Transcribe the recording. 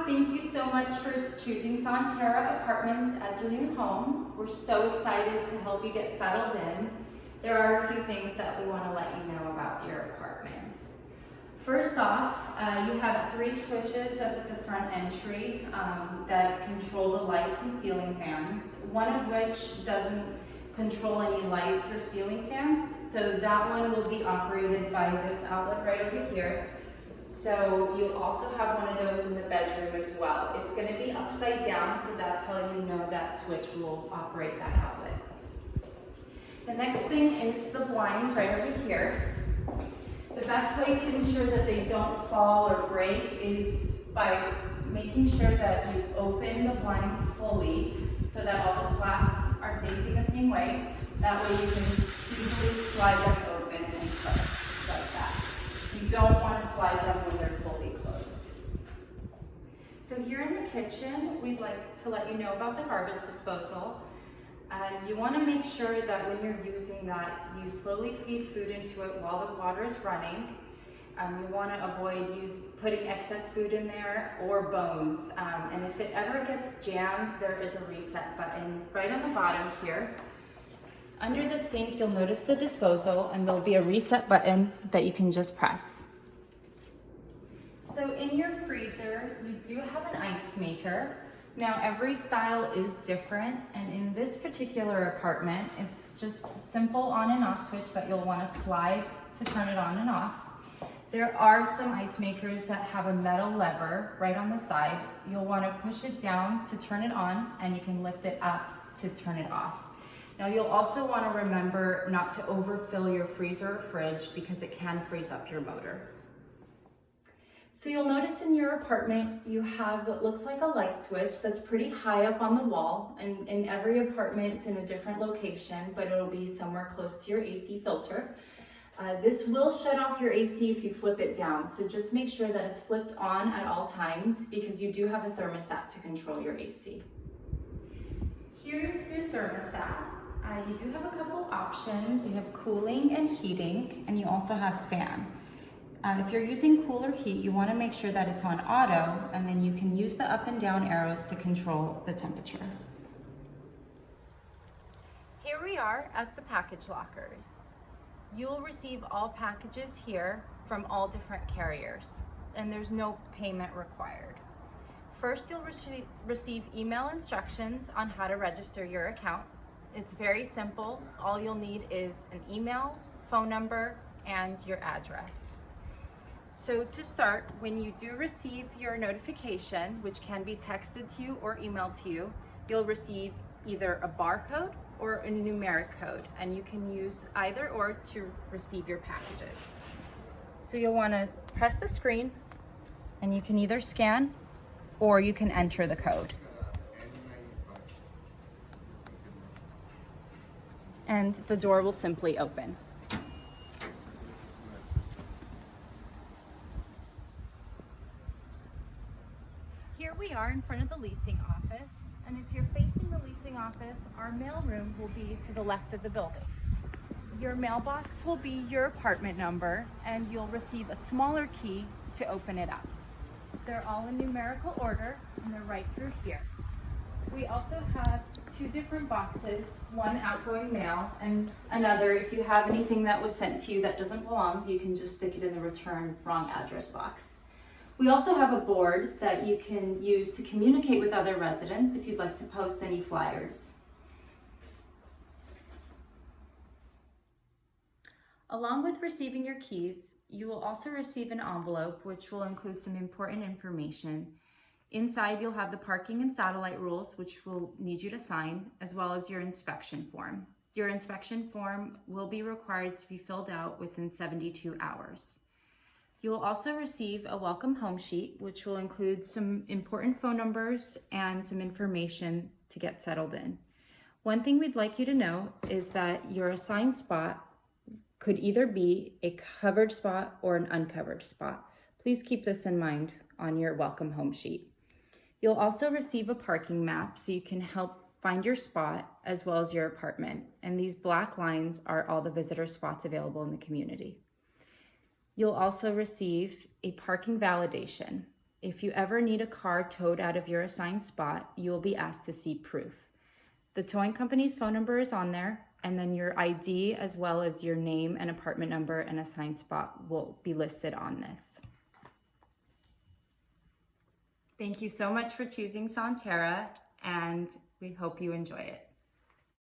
thank you so much for choosing Sonterra Apartments as your new home. We're so excited to help you get settled in. There are a few things that we want to let you know about your apartment. First off, you have 3 switches up at the front entry that control the lights and ceiling fans, one of which doesn't control any lights or ceiling fans, so that one will be operated by this outlet right over here. So you'll also have one of those in the bedroom as well. It's going to be upside down, so that's how you know that switch will operate that outlet. The next thing is the blinds right over here. The best way to ensure that they don't fall or break is by making sure that you open the blinds fully so that all the slats are facing the same way. That way you can easily slide them open and close like that. You don't want to slide them when they're fully closed. So here in the kitchen, we'd like to let you know about the garbage disposal. And you want to make sure that when you're using that, you slowly feed food into it while the water is running. You want to avoid putting excess food in there or bones. And if it ever gets jammed, there is a reset button right on the bottom here. Under the sink, you'll notice the disposal, and there'll be a reset button that you can just press. So in your freezer, you do have an ice maker. Now every style is different, and in this particular apartment, it's just a simple on and off switch that you'll want to slide to turn it on and off. There are some ice makers that have a metal lever right on the side. You'll want to push it down to turn it on, and you can lift it up to turn it off. Now you'll also want to remember not to overfill your freezer or fridge because it can freeze up your motor. So you'll notice in your apartment you have what looks like a light switch that's pretty high up on the wall, and in every apartment it's in a different location, but it'll be somewhere close to your AC filter. This will shut off your AC if you flip it down, so just make sure that it's flipped on at all times because you do have a thermostat to control your AC. Here's your thermostat. You do have a couple options. You have cooling and heating, and you also have fan. If you're using cool or heat, you want to make sure that it's on auto, and then you can use the up and down arrows to control the temperature. Here we are at the package lockers. You will receive all packages here from all different carriers, and there's no payment required. First, you'll receive email instructions on how to register your account. It's very simple. All you'll need is an email, phone number, and your address. So to start, when you do receive your notification, which can be texted to you or emailed to you, you'll receive either a barcode or a numeric code, and you can use either or to receive your packages. So you'll want to press the screen, and you can either scan or you can enter the code. And the door will simply open. Here we are in front of the leasing office, and if you're facing the leasing office, our mailroom will be to the left of the building. Your mailbox will be your apartment number, and you'll receive a smaller key to open it up. They're all in numerical order, and they're right through here. We also have 2 different boxes, one outgoing mail and another if you have anything that was sent to you that doesn't belong, you can just stick it in the return wrong address box. We also have a board that you can use to communicate with other residents if you'd like to post any flyers. Along with receiving your keys, you will also receive an envelope which will include some important information. Inside, you'll have the parking and satellite rules, which we'll need you to sign, as well as your inspection form. Your inspection form will be required to be filled out within 72 hours. You will also receive a welcome home sheet, which will include some important phone numbers and some information to get settled in. One thing we'd like you to know is that your assigned spot could either be a covered spot or an uncovered spot. Please keep this in mind on your welcome home sheet. You'll also receive a parking map so you can help find your spot as well as your apartment. And these black lines are all the visitor spots available in the community. You'll also receive a parking validation. If you ever need a car towed out of your assigned spot, you will be asked to see proof. The towing company's phone number is on there, and then your ID as well as your name and apartment number and assigned spot will be listed on this. Thank you so much for choosing Sonterra, and we hope you enjoy it.